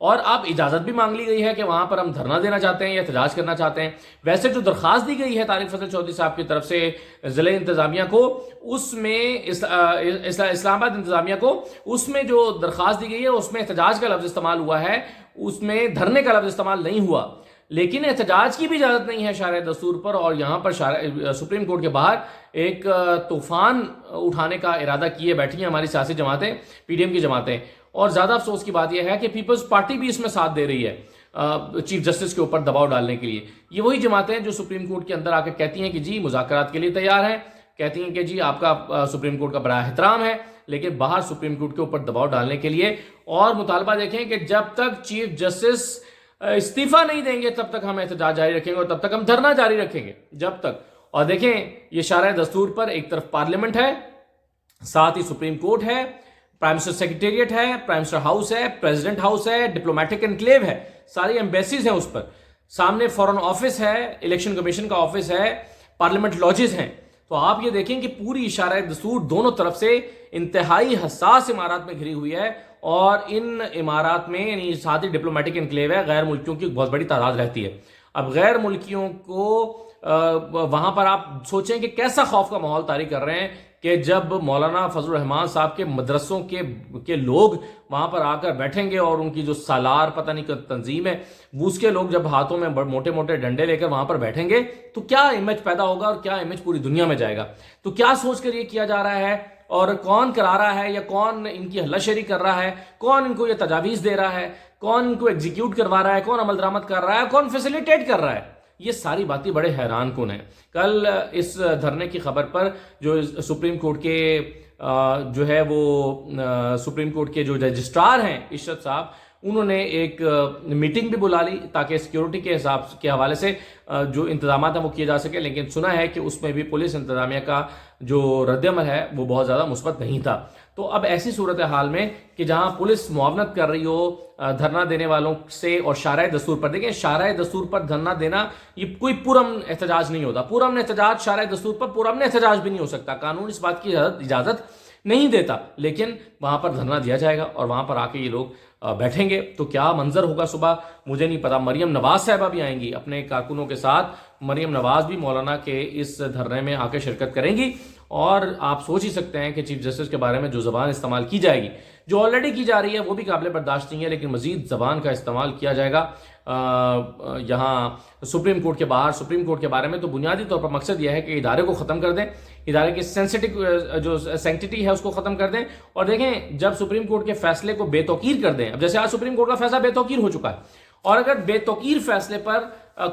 اور اب اجازت بھی مانگ لی گئی ہے کہ وہاں پر ہم دھرنا دینا چاہتے ہیں یا احتجاج کرنا چاہتے ہیں. ویسے جو درخواست دی گئی ہے طارق فضل چودھری صاحب کی طرف سے ضلع انتظامیہ کو، اس میں اسلام آباد انتظامیہ کو، اس میں جو درخواست دی گئی ہے اس میں احتجاج کا لفظ استعمال ہوا ہے، اس میں دھرنے کا لفظ استعمال نہیں ہوا. لیکن احتجاج کی بھی اجازت نہیں ہے شارع دستور پر، اور یہاں پر سپریم کورٹ کے باہر ایک طوفان اٹھانے کا ارادہ کیے بیٹھی ہیں ہماری سیاسی جماعتیں، پی ڈی ایم کی جماعتیں. اور زیادہ افسوس کی بات یہ ہے کہ پیپلز پارٹی بھی اس میں ساتھ دے رہی ہے چیف جسٹس کے اوپر دباؤ ڈالنے کے لیے. یہ وہی جماعتیں ہیں جو سپریم کورٹ کے اندر آ کے کہتی ہیں کہ جی مذاکرات کے لیے تیار ہیں، کہتی ہیں کہ جی آپ کا سپریم کورٹ کا بڑا احترام ہے، لیکن باہر سپریم کورٹ کے اوپر دباؤ ڈالنے کے لیے. اور مطالبہ دیکھیں کہ جب تک چیف جسٹس استعفیٰ نہیں دیں گے تب تک ہم احتجاج جاری رکھیں گے اور تب تک ہم دھرنا جاری رکھیں گے جب تک. اور دیکھیں یہ شارع دستور پر ایک طرف پارلیمنٹ ہے، ساتھ ہی سپریم کورٹ ہے، پرائم منسٹر سیکریٹریٹ ہے، پرائم منسٹر ہاؤس ہے، پریزیڈنٹ ہاؤس ہے، ڈپلومیٹک انکلیو ہے، ساری ایمبیسیز ہیں اس پر، سامنے فورن آفس ہے، الیکشن کمیشن کا آفس ہے، پارلیمنٹ لاجز ہیں. تو آپ یہ دیکھیں کہ پوری شارع دستور دونوں طرف سے انتہائی حساس عمارات میں گھری ہوئی ہے، اور ان عمارات میں یعنی ساتھ ہی ڈپلومیٹک انکلیو ہے، غیر ملکیوں کی بہت بڑی تعداد رہتی ہے. اب غیر ملکیوں کو وہاں پر آپ سوچیں کہ کیسا خوف کا ماحول طاری کر رہے ہیں کہ جب مولانا فضل الرحمان صاحب کے مدرسوں کے لوگ وہاں پر آ کر بیٹھیں گے، اور ان کی جو سالار پتہ نہیں تنظیم ہے وہ اس کے لوگ جب ہاتھوں میں موٹے موٹے ڈنڈے لے کر وہاں پر بیٹھیں گے تو کیا امیج پیدا ہوگا اور کیا امیج پوری دنیا میں جائے گا. تو کیا سوچ کر یہ کیا جا رہا ہے، اور کون کرا رہا ہے، یا کون ان کی ہلہ شیری کر رہا ہے، کون ان کو یہ تجاویز دے رہا ہے، کون ان کو ایگزیکیوٹ کروا رہا ہے، کون عمل درآمد کر رہا ہے، کون فیسیلیٹیٹ کر رہا ہے. یہ ساری باتیں بڑے حیران کن ہیں. کل اس دھرنے کی خبر پر جو سپریم کورٹ کے جو ہے وہ سپریم کورٹ کے جو رجسٹرار ہیں عشرت صاحب، انہوں نے ایک میٹنگ بھی بلا لی تاکہ سیکیورٹی کے حساب کے حوالے سے جو انتظامات ہیں وہ کیے جا سکے. لیکن سنا ہے کہ اس میں بھی پولیس انتظامیہ کا جو رد عمل ہے وہ بہت زیادہ مثبت نہیں تھا. تو اب ایسی صورتحال میں کہ جہاں پولیس معاونت کر رہی ہو دھرنا دینے والوں سے، اور شارع دستور پر دیکھیں، شارع دستور پر دھرنا دینا یہ کوئی پرامن احتجاج نہیں ہوتا. پرامن احتجاج شارع دستور پر پرامن احتجاج بھی نہیں ہو سکتا، قانون اس بات کی اجازت نہیں دیتا. لیکن وہاں پر دھرنا دیا جائے گا اور وہاں پر آ کے یہ لوگ بیٹھیں گے تو کیا منظر ہوگا صبح مجھے نہیں پتا. مریم نواز صاحبہ بھی آئیں گی اپنے کارکنوں کے ساتھ، مریم نواز بھی مولانا کے اس دھرنے میں آ کے شرکت کریں گی. اور آپ سوچ ہی سکتے ہیں کہ چیف جسٹس کے بارے میں جو زبان استعمال کی جائے گی، جو آلریڈی کی جا رہی ہے وہ بھی قابل برداشت نہیں ہے، لیکن مزید زبان کا استعمال کیا جائے گا یہاں سپریم کورٹ کے باہر. سپریم کورٹ کے بارے میں تو بنیادی طور پر مقصد یہ ہے کہ ادارے کو ختم کر دیں، ادارے کی جو سینکٹیٹی ہے اس کو ختم کر دیں. اور دیکھیں جب سپریم کورٹ کے فیصلے کو بے توقیر کر دیں، اب جیسے آج سپریم کورٹ کا فیصلہ بے توقیر ہو چکا ہے، اور اگر بے توقیر فیصلے پر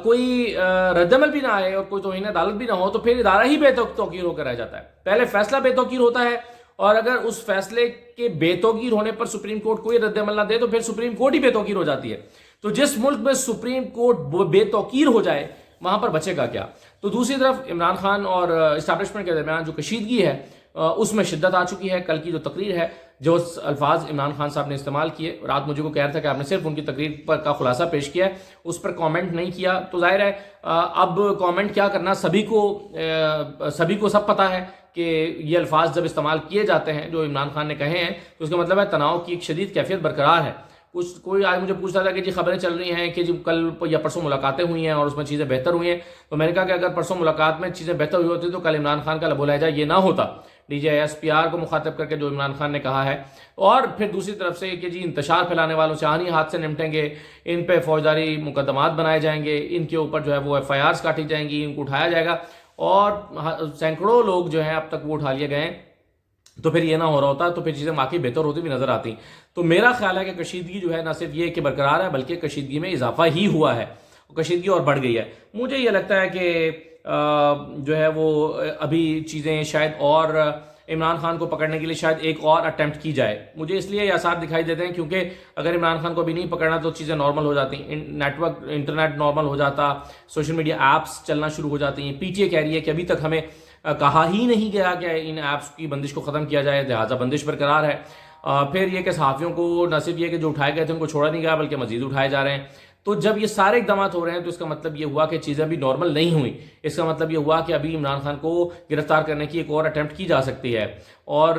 کوئی رد عمل بھی نہ آئے اور کوئی توہین عدالت بھی نہ ہو تو پھر ادارہ ہی بے توقیر ہو کر رہ جاتا ہے. پہلے فیصلہ بے توقیر ہوتا ہے، اور اگر اس فیصلے کے بے توقیر ہونے پر سپریم کورٹ کوئی رد عمل نہ دے تو پھر سپریم کورٹ ہی بے توقیر ہو جاتی ہے. تو جس ملک میں سپریم کورٹ بے توقیر ہو جائے وہاں پر بچے گا کیا. تو دوسری طرف عمران خان اور اسٹیبلشمنٹ کے درمیان جو کشیدگی ہے اس میں شدت آ چکی ہے. کل کی جو تقریر ہے، جو الفاظ عمران خان صاحب نے استعمال کیے، رات مجھے کو کہہ رہا تھا کہ آپ نے صرف ان کی تقریر پر کا خلاصہ پیش کیا ہے، اس پر کامنٹ نہیں کیا. تو ظاہر ہے اب کامنٹ کیا کرنا، سبھی کو سب پتہ ہے کہ یہ الفاظ جب استعمال کیے جاتے ہیں جو عمران خان نے کہے ہیں تو اس کا مطلب ہے تناؤ کی ایک شدید کیفیت برقرار ہے. کوئی آج مجھے پوچھتا تھا کہ جی خبریں چل رہی ہیں کہ جی کل یا پرسوں ملاقاتیں ہوئی ہیں اور اس میں چیزیں بہتر ہوئی ہیں. تو میں نے کہا کہ اگر پرسوں ملاقات میں چیزیں بہتر ہوئی ہوتی تو کل عمران خان کا لب و لہجہ یہ نہ ہوتا. D J S P R کو مخاطب کر کے جو عمران خان نے کہا ہے، اور پھر دوسری طرف سے کہ جی انتشار پھیلانے والوں سے آہنی ہاتھ سے نمٹیں گے، ان پہ فوجداری مقدمات بنائے جائیں گے، ان کے اوپر جو ہے وہ ایف آئی آرز کاٹی جائیں گی، ان کو اٹھایا جائے گا، اور سینکڑوں لوگ جو ہیں اب تک وہ اٹھا لیے گئے ہیں. تو پھر یہ نہ ہو رہا ہوتا تو پھر چیزیں واقعی بہتر ہوتی بھی نظر آتی. تو میرا خیال ہے کہ کشیدگی جو ہے نہ صرف یہ کہ برقرار ہے بلکہ کشیدگی میں اضافہ ہی ہوا ہے، کشیدگی اور بڑھ گئی ہے. مجھے یہ لگتا ہے کہ جو ہے وہ ابھی چیزیں شاید اور عمران خان کو پکڑنے کے لیے شاید ایک اور اٹیمپٹ کی جائے. مجھے اس لیے یہ آثار دکھائی دیتے ہیں کیونکہ اگر عمران خان کو بھی نہیں پکڑنا تو چیزیں نارمل ہو جاتی، انٹرنیٹ نارمل ہو جاتا، سوشل میڈیا ایپس چلنا شروع ہو جاتی ہیں. پی ٹی اے کہہ رہی ہے کہ ابھی تک ہمیں کہا ہی نہیں گیا کہ ان ایپس کی بندش کو ختم کیا جائے، لہٰذا بندش برقرار ہے. پھر یہ کہ صحافیوں کو نہ صرف یہ کہ جو اٹھائے گئے تھے ان کو چھوڑا نہیں گیا بلکہ مزید اٹھائے جا رہے ہیں. تو جب یہ سارے اقدامات ہو رہے ہیں تو اس کا مطلب یہ ہوا کہ چیزیں ابھی نارمل نہیں ہوئی. اس کا مطلب یہ ہوا کہ ابھی عمران خان کو گرفتار کرنے کی ایک اور اٹیمپٹ کی جا سکتی ہے. اور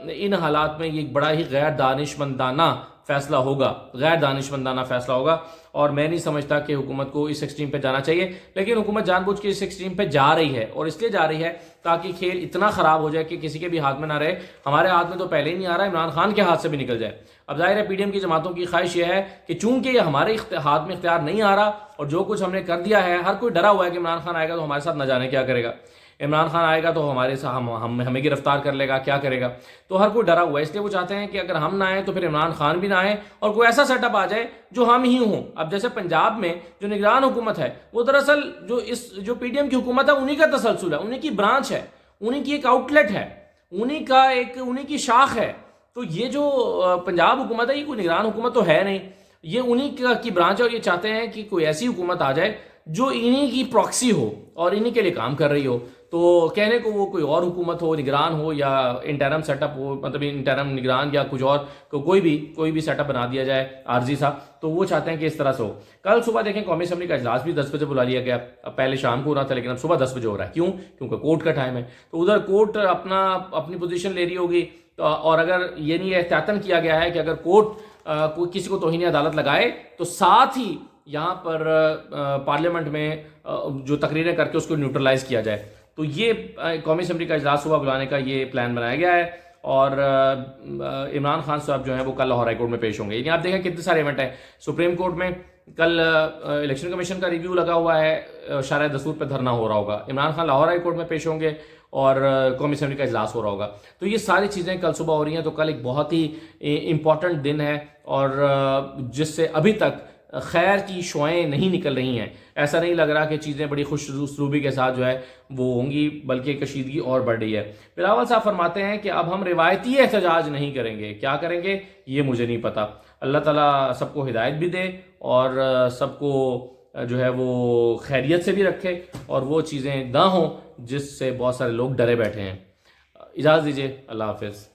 ان حالات میں یہ ایک بڑا ہی غیر دانشمندانہ فیصلہ ہوگا، غیر دانشمندانہ فیصلہ ہوگا، اور میں نہیں سمجھتا کہ حکومت کو اس ایکسٹریم پہ جانا چاہیے، لیکن حکومت جان بوجھ کے اس ایکسٹریم پہ جا رہی ہے، اور اس لیے جا رہی ہے تاکہ کھیل اتنا خراب ہو جائے کہ کسی کے بھی ہاتھ میں نہ رہے۔ ہمارے ہاتھ میں تو پہلے ہی نہیں آ رہا، عمران خان کے ہاتھ سے بھی نکل جائے۔ اب ظاہر ہے پی ڈی ایم کی جماعتوں کی خواہش یہ ہے کہ چونکہ یہ ہمارے ہاتھ میں اختیار نہیں آ رہا اور جو کچھ ہم نے کر دیا ہے، ہر کوئی ڈرا ہوا ہے کہ عمران خان آئے گا تو ہمارے ساتھ نہ جانے کیا کرے گا، عمران خان آئے گا تو ہمارے ساتھ ہمیں گرفتار کر لے گا، کیا کرے گا، تو ہر کوئی ڈرا ہوا ہے۔ اس لیے وہ چاہتے ہیں کہ اگر ہم نہ آئیں تو پھر عمران خان بھی نہ آئیں، اور کوئی ایسا سیٹ اپ آ جائے جو ہم ہی ہوں۔ اب جیسے پنجاب میں جو نگران حکومت ہے، وہ دراصل جو پی ڈی ایم کی حکومت ہے انہی کا تسلسل ہے، انہی کی برانچ ہے، انہی کی ایک آؤٹ لیٹ ہے، انہی کی شاخ ہے۔ تو یہ جو پنجاب حکومت ہے، یہ کوئی نگران حکومت تو ہے نہیں، یہ انہی کی برانچ ہے، اور یہ چاہتے ہیں کہ کوئی ایسی حکومت آ جائے جو انہی کی پراکسی ہو اور انہی کے لیے کام کر رہی ہو۔ تو کہنے کو وہ کوئی اور حکومت ہو، نگران ہو یا انٹرم سیٹ اپ ہو، مطلب انٹرم نگران یا کچھ اور، کوئی بھی سیٹ اپ بنا دیا جائے عارضی سا، تو وہ چاہتے ہیں کہ اس طرح سے ہو۔ کل صبح دیکھیں قومی اسمبلی کا اجلاس بھی 10 بجے بلا لیا گیا، اب پہلے شام کو ہو رہا تھا لیکن اب صبح 10 بجے ہو رہا ہے۔ کیوں؟ کیونکہ کورٹ کا ٹائم ہے، تو ادھر کورٹ اپنی پوزیشن لے رہی ہوگی، اور اگر یہ نہیں احتیاطاً کیا گیا ہے کہ اگر کورٹ کسی کو توہین عدالت لگائے تو ساتھ ہی یہاں پر پارلیمنٹ میں جو تقریریں کر کے اس کو نیوٹرلائز کیا جائے، تو یہ قومی اسمبلی کا اجلاس صبح بلانے کا یہ پلان بنایا گیا ہے، اور عمران خان صاحب جو ہیں وہ کل لاہور ہائی کورٹ میں پیش ہوں گے۔ یعنی آپ دیکھیں کتنے سارے ایونٹ ہیں، سپریم کورٹ میں کل الیکشن کمیشن کا ریویو لگا ہوا ہے، شرح دستور پہ دھرنا ہو رہا ہوگا، عمران خان لاہور ہائی کورٹ میں پیش ہوں گے، اور قومی اسمبلی کا اجلاس ہو رہا ہوگا۔ تو یہ ساری چیزیں کل صبح ہو رہی ہیں، تو کل ایک بہت ہی امپورٹنٹ دن ہے، اور جس سے ابھی تک خیر کی شعائیں نہیں نکل رہی ہیں۔ ایسا نہیں لگ رہا کہ چیزیں بڑی خوش اسلوبی کے ساتھ جو ہے وہ ہوں گی، بلکہ کشیدگی اور بڑھ رہی ہے۔ بلاول صاحب فرماتے ہیں کہ اب ہم روایتی احتجاج نہیں کریں گے، کیا کریں گے یہ مجھے نہیں پتا۔ اللہ تعالیٰ سب کو ہدایت بھی دے، اور سب کو جو ہے وہ خیریت سے بھی رکھے، اور وہ چیزیں نہ ہوں جس سے بہت سارے لوگ ڈرے بیٹھے ہیں۔ اجازت دیجیے، اللہ حافظ۔